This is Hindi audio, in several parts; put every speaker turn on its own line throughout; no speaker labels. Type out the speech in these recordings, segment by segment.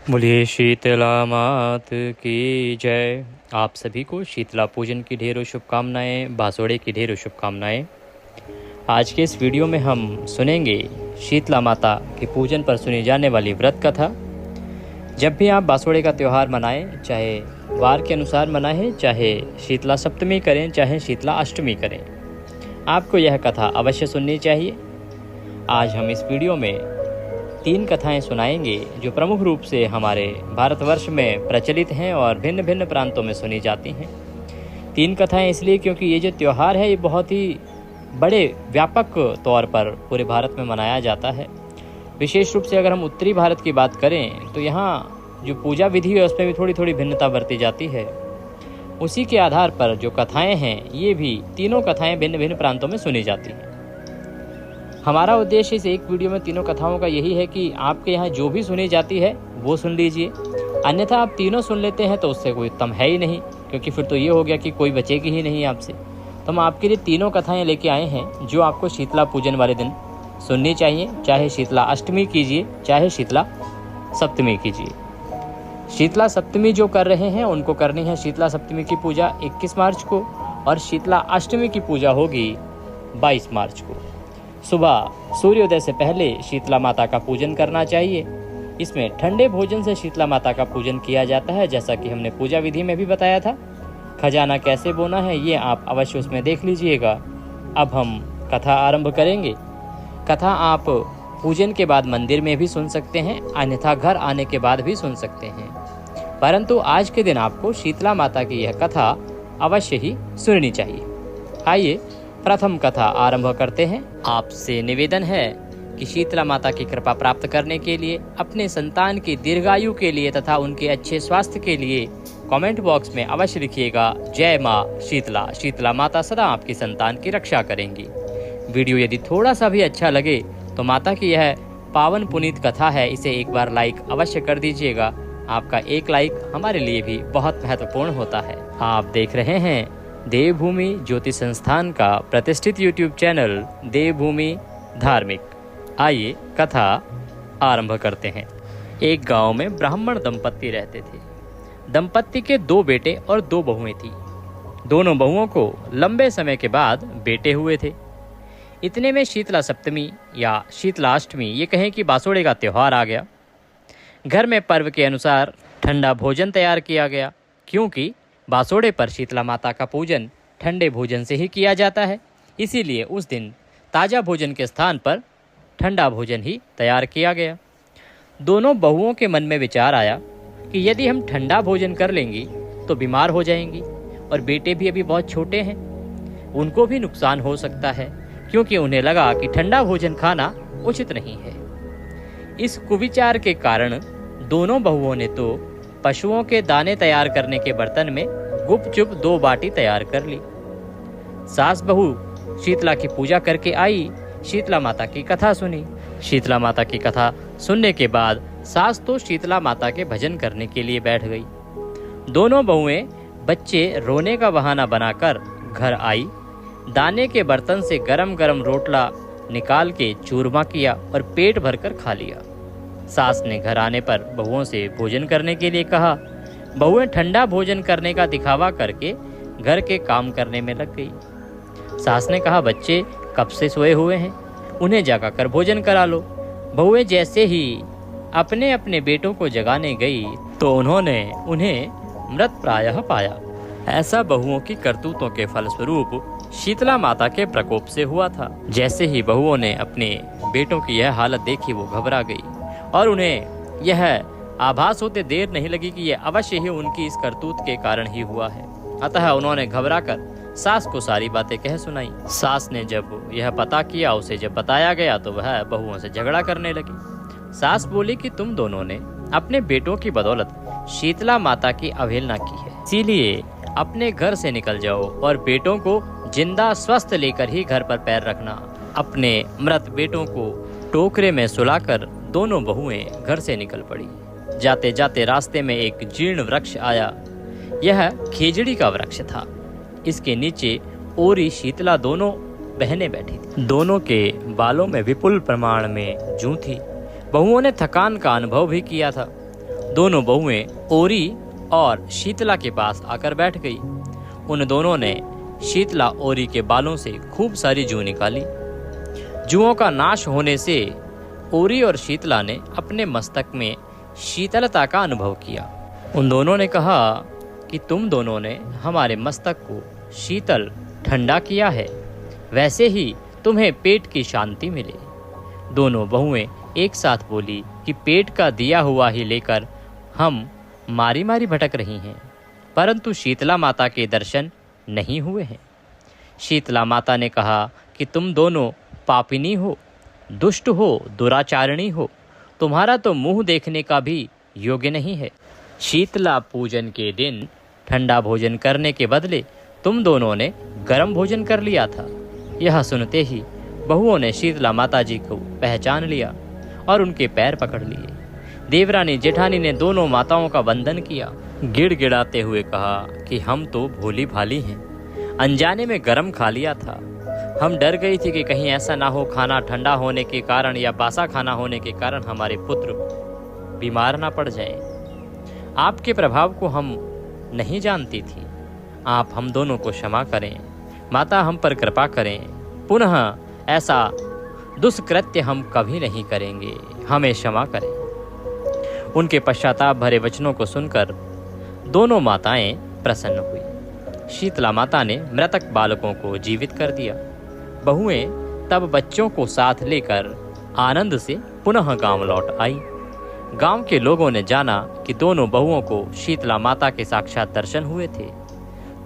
बोलिए शीतला मात की जय। आप सभी को शीतला पूजन की ढेरों शुभकामनाएं, बासोड़े की ढेरों शुभकामनाएं। आज के इस वीडियो में हम सुनेंगे शीतला माता के पूजन पर सुनी जाने वाली व्रत कथा। जब भी आप बासोड़े का त्यौहार मनाएं, चाहे वार के अनुसार मनाएं, चाहे शीतला सप्तमी करें, चाहे शीतला अष्टमी करें, आपको यह कथा अवश्य सुननी चाहिए। आज हम इस वीडियो में 3 कथाएं सुनाएंगे जो प्रमुख रूप से हमारे भारतवर्ष में प्रचलित हैं और भिन्न भिन्न प्रांतों में सुनी जाती हैं। 3 कथाएं इसलिए क्योंकि ये जो त्यौहार है ये बहुत ही बड़े व्यापक तौर पर पूरे भारत में मनाया जाता है। विशेष रूप से अगर हम उत्तरी भारत की बात करें तो यहाँ जो पूजा विधि है उसमें भी थोड़ी थोड़ी भिन्नता बरती जाती है। उसी के आधार पर जो कथाएँ हैं ये भी तीनों कथाएँ भिन्न भिन्न प्रांतों में सुनी जाती हैं। हमारा उद्देश्य इस एक वीडियो में तीनों कथाओं का यही है कि आपके यहाँ जो भी सुनी जाती है वो सुन लीजिए, अन्यथा आप तीनों सुन लेते हैं तो उससे कोई उत्तम है ही नहीं, क्योंकि फिर तो ये हो गया कि कोई बचेगी ही नहीं आपसे। तो हम आपके लिए तीनों कथाएं लेके आए हैं जो आपको शीतला पूजन वाले दिन सुननी चाहिए, चाहे शीतला अष्टमी कीजिए चाहे शीतला सप्तमी कीजिए। शीतला सप्तमी जो कर रहे हैं उनको करनी है शीतला सप्तमी की पूजा 21 मार्च को, और शीतला अष्टमी की पूजा होगी 22 मार्च को। सुबह सूर्योदय से पहले शीतला माता का पूजन करना चाहिए। इसमें ठंडे भोजन से शीतला माता का पूजन किया जाता है, जैसा कि हमने पूजा विधि में भी बताया था। खजाना कैसे बोना है ये आप अवश्य उसमें देख लीजिएगा। अब हम कथा आरंभ करेंगे। कथा आप पूजन के बाद मंदिर में भी सुन सकते हैं, अन्यथा घर आने के बाद भी सुन सकते हैं, परंतु आज के दिन आपको शीतला माता की यह कथा अवश्य ही सुननी चाहिए। आइए प्रथम कथा आरंभ करते हैं। आपसे निवेदन है कि शीतला माता की कृपा प्राप्त करने के लिए, अपने संतान की दीर्घायु के लिए तथा उनके अच्छे स्वास्थ्य के लिए कमेंट बॉक्स में अवश्य लिखिएगा जय माँ शीतला। शीतला माता सदा आपकी संतान की रक्षा करेंगी। वीडियो यदि थोड़ा सा भी अच्छा लगे तो माता की यह पावन पुनीत कथा है, इसे एक बार लाइक अवश्य कर दीजिएगा। आपका एक लाइक हमारे लिए भी बहुत महत्वपूर्ण होता है। आप देख रहे हैं देवभूमि ज्योति संस्थान का प्रतिष्ठित YouTube चैनल देवभूमि धार्मिक। आइए कथा आरंभ करते हैं। एक गांव में ब्राह्मण दंपत्ति रहते थे। दंपत्ति के 2 बेटे और 2 बहुएं थी। दोनों बहुओं को लंबे समय के बाद बेटे हुए थे। इतने में शीतला सप्तमी या शीतला अष्टमी, ये कहें कि बासोड़े का त्यौहार आ गया। घर में पर्व के अनुसार ठंडा भोजन तैयार किया गया, क्योंकि बासोड़े पर शीतला माता का पूजन ठंडे भोजन से ही किया जाता है। इसीलिए उस दिन ताज़ा भोजन के स्थान पर ठंडा भोजन ही तैयार किया गया। दोनों बहुओं के मन में विचार आया कि यदि हम ठंडा भोजन कर लेंगी तो बीमार हो जाएंगी, और बेटे भी अभी बहुत छोटे हैं, उनको भी नुकसान हो सकता है, क्योंकि उन्हें लगा कि ठंडा भोजन खाना उचित नहीं है। इस कुविचार के कारण दोनों बहुओं ने तो पशुओं के दाने तैयार करने के बर्तन में गुपचुप 2 बाटी तैयार कर ली। सास बहू शीतला की पूजा करके आई, शीतला माता की कथा सुनी। शीतला माता की कथा सुनने के बाद सास तो शीतला माता के भजन करने के लिए बैठ गई। दोनों बहुएं बच्चे रोने का बहाना बनाकर घर आई। दाने के बर्तन से गरम गरम रोटला निकाल के चूरमा किया और पेट भरकर खा लिया। सास ने घर आने पर बहुओं से भोजन करने के लिए कहा। बहुएं ठंडा भोजन करने का दिखावा करके घर के काम करने में लग गई। सास ने कहा, बच्चे कब से सोए हुए हैं, उन्हें जगाकर भोजन करा लो। बहुएं जैसे ही अपने अपने बेटों को जगाने गई तो उन्होंने उन्हें मृत प्रायः पाया। ऐसा बहुओं की करतूतों के फलस्वरूप शीतला माता के प्रकोप से हुआ था। जैसे ही बहुओं ने अपने बेटों की यह हालत देखी वो घबरा गई, और उन्हें यह आभास होते देर नहीं लगी कि यह अवश्य ही उनकी इस करतूत के कारण ही हुआ है। अतः उन्होंने घबराकर सास को सारी बातें कह सुनाई। सास ने जब यह पता किया, उसे जब बताया गया तो वह बहुओं से झगड़ा करने लगी। सास बोली कि तुम दोनों ने अपने बेटों की बदौलत शीतला माता की अवहेलना की है, इसीलिए अपने घर से निकल जाओ और बेटों को जिंदा स्वस्थ लेकर ही घर पर पैर रखना। अपने मृत बेटों को टोकरे में सुलाकर दोनों बहुएं घर से निकल पड़ी। जाते जाते रास्ते में एक जीर्ण वृक्ष आया। यह खेजड़ी का वृक्ष था। इसके नीचे ओरी शीतला दोनों बहनें बैठी थी। दोनों के बालों में विपुल प्रमाण में जूं थी। बहुओं ने थकान का अनुभव भी किया था। दोनों बहुएं ओरी और शीतला के पास आकर बैठ गई। उन दोनों ने शीतला ओरी के बालों से खूब सारी जू निकाली। जुओं का नाश होने से ओरी और शीतला ने अपने मस्तक में शीतलता का अनुभव किया। उन दोनों ने कहा कि तुम दोनों ने हमारे मस्तक को शीतल ठंडा किया है, वैसे ही तुम्हें पेट की शांति मिले। दोनों बहुएं एक साथ बोली कि पेट का दिया हुआ ही लेकर हम मारी मारी भटक रही हैं, परंतु शीतला माता के दर्शन नहीं हुए हैं। शीतला माता ने कहा कि तुम दोनों पापिनी हो, दुष्ट हो, दुराचारिणी हो, तुम्हारा तो मुंह देखने का भी योग्य नहीं है। शीतला पूजन के दिन ठंडा भोजन करने के बदले तुम दोनों ने गर्म भोजन कर लिया था। यह सुनते ही बहुओं ने शीतला माता जी को पहचान लिया और उनके पैर पकड़ लिए। देवरानी जेठानी ने दोनों माताओं का वंदन किया। गिड़गिड़ाते हुए कहा कि हम तो भोली भाली हैं, अनजाने में गरम खा लिया था। हम डर गई थी कि कहीं ऐसा ना हो खाना ठंडा होने के कारण या बासा खाना होने के कारण हमारे पुत्र बीमार ना पड़ जाएं। आपके प्रभाव को हम नहीं जानती थी। आप हम दोनों को क्षमा करें, माता हम पर कृपा करें। पुनः ऐसा दुष्कृत्य हम कभी नहीं करेंगे, हमें क्षमा करें। उनके पश्चाताप भरे वचनों को सुनकर दोनों माताएं प्रसन्न हुई। शीतला माता ने मृतक बालकों को जीवित कर दिया। बहुएं तब बच्चों को साथ लेकर आनंद से पुनः गांव लौट आई। गांव के लोगों ने जाना कि दोनों बहुओं को शीतला माता के साक्षात दर्शन हुए थे।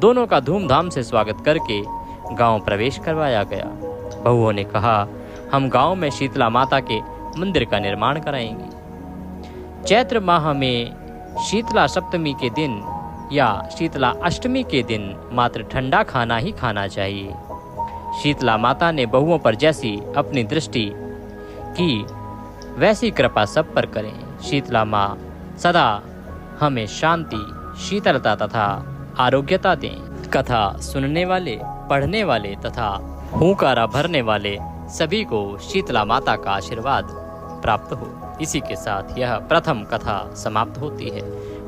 दोनों का धूमधाम से स्वागत करके गांव प्रवेश करवाया गया। बहुओं ने कहा, हम गांव में शीतला माता के मंदिर का निर्माण कराएंगे। चैत्र माह में शीतला सप्तमी के दिन या शीतला अष्टमी के दिन मात्र ठंडा खाना ही खाना चाहिए। शीतला माता ने बहुओं पर जैसी अपनी दृष्टि की वैसी कृपा सब पर करें। शीतला माँ सदा हमें शांति, शीतलता तथा आरोग्यता दें। कथा सुनने वाले, पढ़ने वाले तथा हुंकारा भरने वाले सभी को शीतला माता का आशीर्वाद प्राप्त हो। इसी के साथ यह प्रथम कथा समाप्त होती है।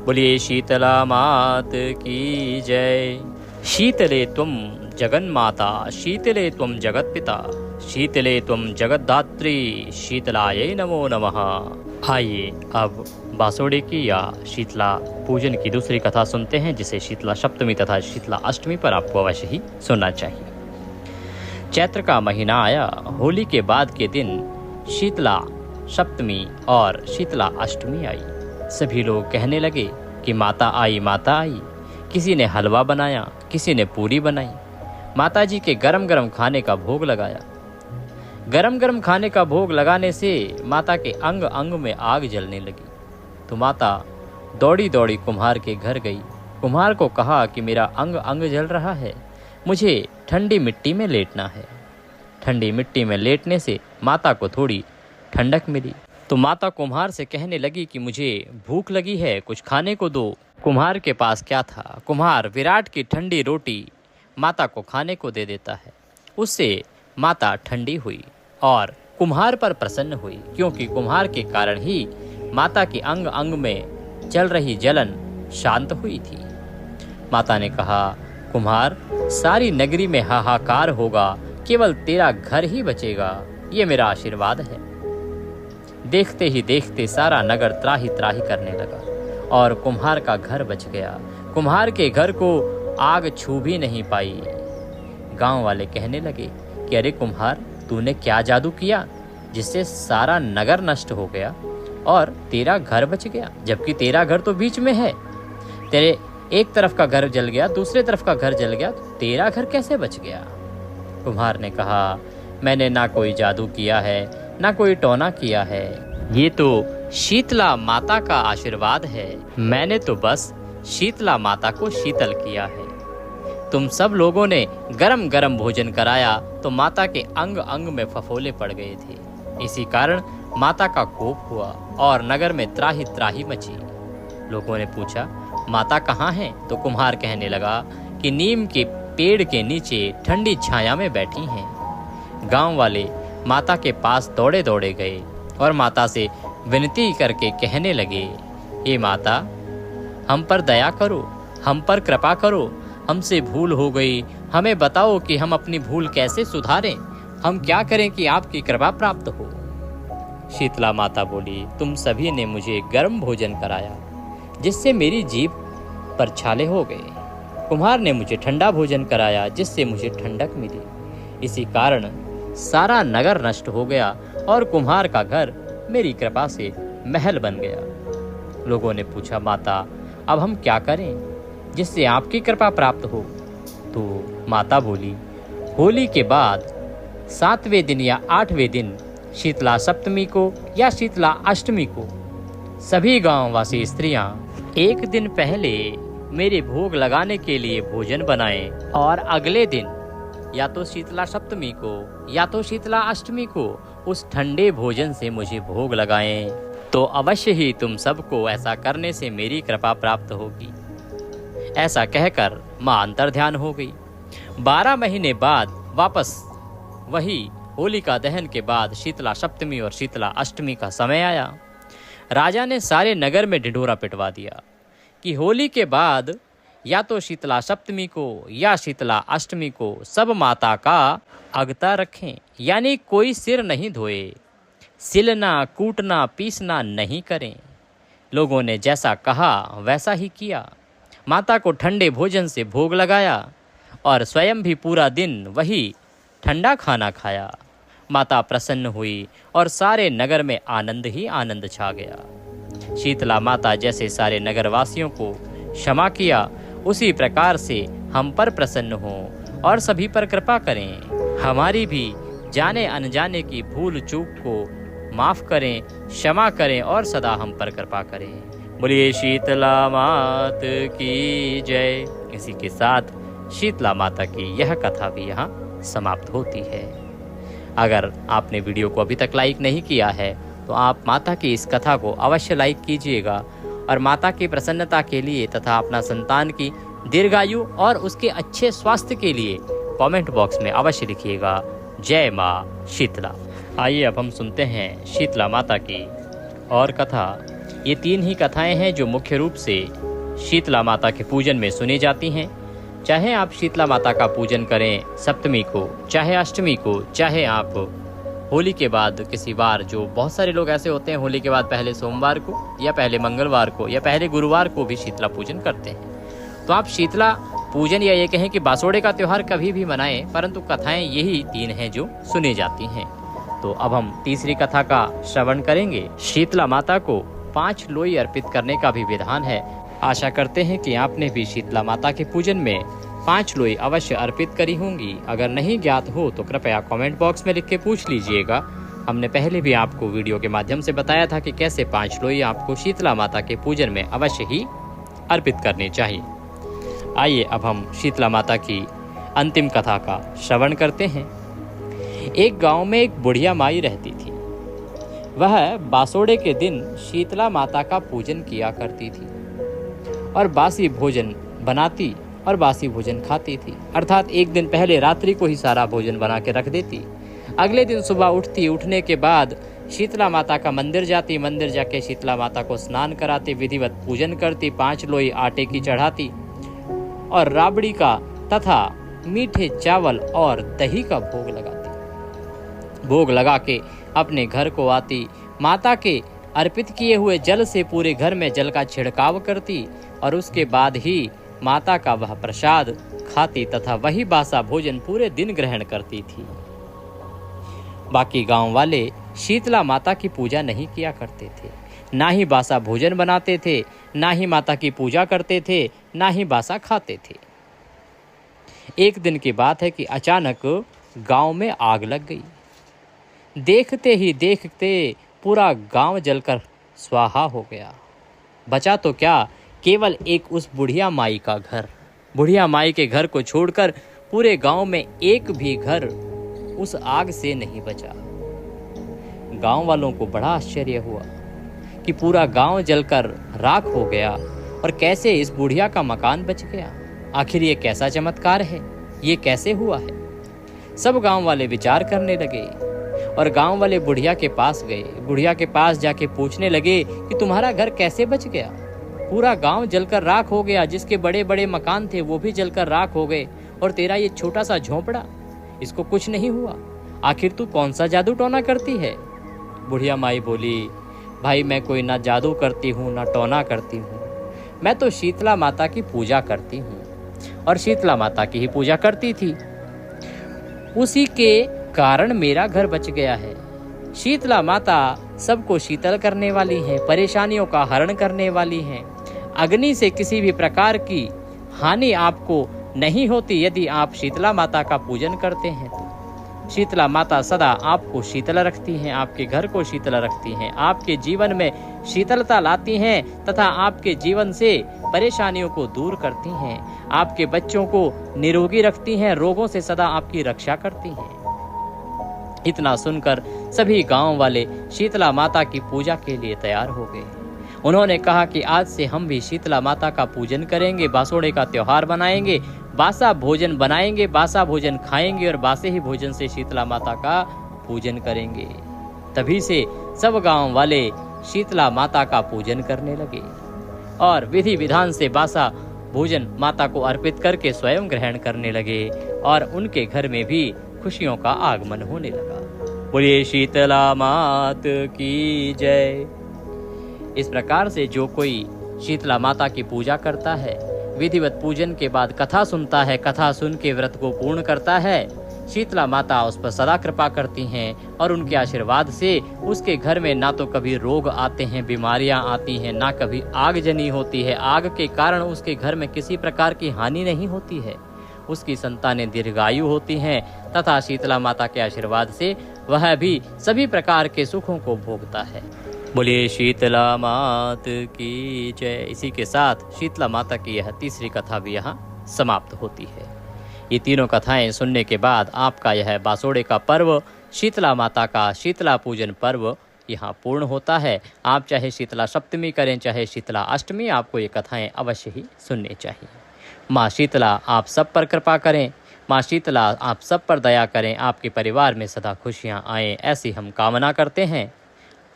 बोलिए शीतला मात की जय। शीतले तुम जगन्माता, शीतले तुम जगतपिता, शीतले तुम जगद्धात्री, शीतलायै नमो नमः। आइए अब बासोड़े की या शीतला पूजन की दूसरी कथा सुनते हैं, जिसे शीतला सप्तमी तथा शीतला अष्टमी पर आपको अवश्य ही सुनना चाहिए। चैत्र का महीना आया। होली के बाद के दिन शीतला सप्तमी और शीतला अष्टमी आई। सभी लोग कहने लगे कि माता आई, माता आई। किसी ने हलवा बनाया, किसी ने पूरी बनाई। माता जी के गरम गरम खाने का भोग लगाया। गरम गरम खाने का भोग लगाने से माता के अंग अंग में आग जलने लगी। तो माता दौड़ी दौड़ी कुम्हार के घर गई। कुम्हार को कहा कि मेरा अंग अंग जल रहा है, मुझे ठंडी मिट्टी में लेटना है। ठंडी मिट्टी में लेटने से माता को थोड़ी ठंडक मिली। तो माता कुम्हार से कहने लगी कि मुझे भूख लगी है, कुछ खाने को दो। कुम्हार के पास क्या था? कुम्हार विराट की ठंडी रोटी माता को खाने को दे देता है। उससे माता ठंडी हुई और कुम्हार पर प्रसन्न हुई, क्योंकि कुम्हार के कारण ही माता के अंग अंग में चल रही जलन शांत हुई थी। माता ने कहा, कुम्हार, सारी नगरी में हाहाकार होगा, केवल तेरा घर ही बचेगा, ये मेरा आशीर्वाद है। देखते ही देखते सारा नगर त्राही त्राही करने लगा और कुम्हार का घर बच गया। कुम्हार के घर को आग छू भी नहीं पाई। गांव वाले कहने लगे कि अरे कुम्हार, तूने क्या जादू किया जिससे सारा नगर नष्ट हो गया और तेरा घर बच गया, जबकि तेरा घर तो बीच में है। तेरे एक तरफ का घर जल गया, दूसरे तरफ का घर जल गया, तो तेरा घर कैसे बच गया? कुम्हार ने कहा, मैंने ना कोई जादू किया है, ना कोई टोना किया है, ये तो शीतला माता का आशीर्वाद है। मैंने तो बस शीतला माता को शीतल किया है। तुम सब लोगों ने गरम गरम भोजन कराया तो माता के अंग अंग में फफोले पड़ गए थे। इसी कारण माता का कोप हुआ और नगर में त्राही त्राही मची। लोगों ने पूछा, माता कहाँ हैं? तो कुम्हार कहने लगा कि नीम के पेड़ के नीचे ठंडी छाया में बैठी हैं। गांव वाले माता के पास दौड़े दौड़े गए और माता से विनती करके कहने लगे हे माता, हम पर दया करो, हम पर कृपा करो, हमसे भूल हो गई, हमें बताओ कि हम अपनी भूल कैसे सुधारें, हम क्या करें कि आपकी कृपा प्राप्त हो। शीतला माता बोली, तुम सभी ने मुझे गर्म भोजन कराया जिससे मेरी जीभ पर छाले हो गए। कुम्हार ने मुझे ठंडा भोजन कराया जिससे मुझे ठंडक मिली। इसी कारण सारा नगर नष्ट हो गया और कुम्हार का घर मेरी कृपा से महल बन गया। लोगों ने पूछा, माता अब हम क्या करें जिससे आपकी कृपा प्राप्त हो। तो माता बोली, होली के बाद 7वें दिन या 8वें दिन शीतला सप्तमी को या शीतला अष्टमी को सभी गांववासी स्त्रियां एक दिन पहले मेरे भोग लगाने के लिए भोजन बनाएं और अगले दिन या तो शीतला सप्तमी को या तो शीतला अष्टमी को उस ठंडे भोजन से मुझे भोग लगाएं, तो अवश्य ही तुम सबको ऐसा करने से मेरी कृपा प्राप्त होगी। ऐसा कहकर मां अंतर्ध्यान हो गई। 12 महीने बाद वापस वही होलिका दहन के बाद शीतला सप्तमी और शीतला अष्टमी का समय आया। राजा ने सारे नगर में ढिढोरा पिटवा दिया कि होली के बाद या तो शीतला सप्तमी को या शीतला अष्टमी को सब माता का अगता रखें, यानी कोई सिर नहीं धोए, सिलना कूटना पीसना नहीं करें। लोगों ने जैसा कहा वैसा ही किया। माता को ठंडे भोजन से भोग लगाया और स्वयं भी पूरा दिन वही ठंडा खाना खाया। माता प्रसन्न हुई और सारे नगर में आनंद ही आनंद छा गया। शीतला माता जैसे सारे नगरवासियों को क्षमा किया, उसी प्रकार से हम पर प्रसन्न हो और सभी पर कृपा करें। हमारी भी जाने अनजाने की भूल चूक को माफ करें, क्षमा करें और सदा हम पर कृपा करें। बोलिए शीतला मात की जय। इसी के साथ शीतला माता की यह कथा भी यहाँ समाप्त होती है। अगर आपने वीडियो को अभी तक लाइक नहीं किया है तो आप माता की इस कथा को अवश्य लाइक कीजिएगा और माता की प्रसन्नता के लिए तथा अपना संतान की दीर्घायु और उसके अच्छे स्वास्थ्य के लिए कमेंट बॉक्स में अवश्य लिखिएगा। जय माँ शीतला। आइए अब हम सुनते हैं शीतला माता की और कथा। ये 3 ही कथाएं हैं जो मुख्य रूप से शीतला माता के पूजन में सुनी जाती हैं। चाहे आप शीतला माता का पूजन करें सप्तमी को, चाहे अष्टमी को, चाहे आप होली के बाद किसी बार, जो बहुत सारे लोग ऐसे होते हैं होली के बाद पहले सोमवार को या पहले मंगलवार को या पहले गुरुवार को भी शीतला पूजन करते हैं। तो आप शीतला पूजन या ये कहें कि बासोड़े का त्यौहार कभी भी मनाएं, परंतु कथाएं यही 3 हैं जो सुनी जाती हैं। तो अब हम तीसरी कथा का श्रवण करेंगे। शीतला माता को 5 लोई अर्पित करने का भी विधान है। आशा करते हैं कि आपने भी शीतला माता के पूजन में 5 लोई अवश्य अर्पित करी होंगी। अगर नहीं ज्ञात हो तो कृपया कमेंट बॉक्स में लिख के पूछ लीजिएगा। हमने पहले भी आपको वीडियो के माध्यम से बताया था कि कैसे 5 लोई आपको शीतला माता के पूजन में अवश्य ही अर्पित करनी चाहिए। आइए अब हम शीतला माता की अंतिम कथा का श्रवण करते हैं। एक गांव में एक बुढ़िया माई रहती थी। वह बासोड़े के दिन शीतला माता का पूजन किया करती थी और बासी भोजन बनाती और बासी भोजन खाती थी। अर्थात एक दिन पहले रात्रि को ही सारा भोजन बना के रख देती। अगले दिन सुबह उठती, उठने के बाद शीतला माता का मंदिर जाती, मंदिर जाके शीतला माता को स्नान कराती, विधिवत पूजन करती, 5 लोई आटे की चढ़ाती और राबड़ी का तथा मीठे चावल और दही का भोग लगाती। भोग लगा के अपने घर को आती, माता के अर्पित किए हुए जल से पूरे घर में जल का छिड़काव करती और उसके बाद ही माता का वह प्रसाद खाती तथा वही बासा भोजन पूरे दिन ग्रहण करती थी। बाकी गांव वाले शीतला माता की पूजा नहीं किया करते थे, ना ही बासा भोजन बनाते थे, ना ही माता की पूजा करते थे, ना ही बासा खाते थे। एक दिन की बात है कि अचानक गांव में आग लग गई। देखते ही देखते पूरा गांव जलकर स्वाहा हो गया। बचा तो क्या, केवल एक उस बुढ़िया माई का घर। बुढ़िया माई के घर को छोड़कर पूरे गांव में एक भी घर उस आग से नहीं बचा। गांव वालों को बड़ा आश्चर्य हुआ कि पूरा गांव जलकर राख हो गया और कैसे इस बुढ़िया का मकान बच गया। आखिर ये कैसा चमत्कार है, ये कैसे हुआ है। सब गांव वाले विचार करने लगे और गांव वाले बुढ़िया के पास गए। बुढ़िया के पास जाके पूछने लगे कि तुम्हारा घर कैसे बच गया? पूरा गांव जलकर राख हो गया, जिसके बड़े बड़े मकान थे वो भी जलकर राख हो गए, और तेरा ये छोटा सा झोंपड़ा, इसको कुछ नहीं हुआ। आखिर तू कौन सा जादू टोना करती है? बुढ़िया माई बोली, भाई मैं कोई ना जादू करती हूँ ना टोना करती हूँ, मैं तो शीतला माता की पूजा करती हूँ, और शीतला माता की ही पूजा करती थी, उसी के कारण मेरा घर बच गया है। शीतला माता सबको शीतल करने वाली हैं, परेशानियों का हरण करने वाली हैं। अग्नि से किसी भी प्रकार की हानि आपको नहीं होती यदि आप शीतला माता का पूजन करते हैं तो। शीतला माता सदा आपको शीतल रखती हैं, आपके घर को शीतल रखती हैं, आपके जीवन में शीतलता लाती हैं तथा आपके जीवन से परेशानियों को दूर करती हैं, आपके बच्चों को निरोगी रखती हैं, रोगों से सदा आपकी रक्षा करती हैं। इतना सुनकर सभी गांव वाले शीतला माता की पूजा के लिए तैयार हो गए। उन्होंने कहा कि आज से हम भी शीतला माता का पूजन करेंगे, बासोड़े का त्योहार बनाएंगे, बासा भोजन बनाएंगे, बासा भोजन खाएंगे और बासे ही भोजन से शीतला माता का पूजन करेंगे। तभी से सब गांव वाले शीतला माता का पूजन करने लगे और विधि विधान से बासा भोजन माता को अर्पित करके स्वयं ग्रहण करने लगे और उनके घर में भी खुशियों का आगमन होने लगा। बोलिए शीतला मात की जय। इस प्रकार से जो कोई शीतला माता की पूजा करता है, विधिवत पूजन के बाद कथा सुनता है, कथा सुन के व्रत को पूर्ण करता है, शीतला माता उस पर सदा कृपा करती हैं और उनके आशीर्वाद से उसके घर में ना तो कभी रोग आते हैं, बीमारियां आती हैं, ना कभी आगजनी होती है, आग के कारण उसके घर में किसी प्रकार की हानि नहीं होती है, उसकी संतानें दीर्घायु होती हैं तथा शीतला माता के आशीर्वाद से वह भी सभी प्रकार के सुखों को भोगता है। बोलिए शीतला मात की जय। इसी के साथ शीतला माता की यह तीसरी कथा भी यहाँ समाप्त होती है। ये तीनों कथाएं सुनने के बाद आपका यह बासोड़े का पर्व, शीतला माता का शीतला पूजन पर्व यहाँ पूर्ण होता है। आप चाहे शीतला सप्तमी करें चाहे शीतला अष्टमी, आपको ये कथाएं अवश्य ही सुननी चाहिए। माँ शीतला आप सब पर कृपा करें, माँ शीतला आप सब पर दया करें, आपके परिवार में सदा खुशियाँ आएँ, ऐसी हम कामना करते हैं।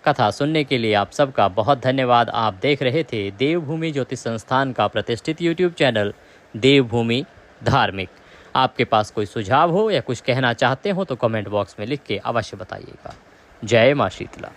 कथा सुनने के लिए आप सबका बहुत धन्यवाद। आप देख रहे थे देवभूमि ज्योतिष संस्थान का प्रतिष्ठित यूट्यूब चैनल देवभूमि धार्मिक। आपके पास कोई सुझाव हो या कुछ कहना चाहते हो तो कमेंट बॉक्स में लिख के अवश्य बताइएगा। जय माँ शीतला।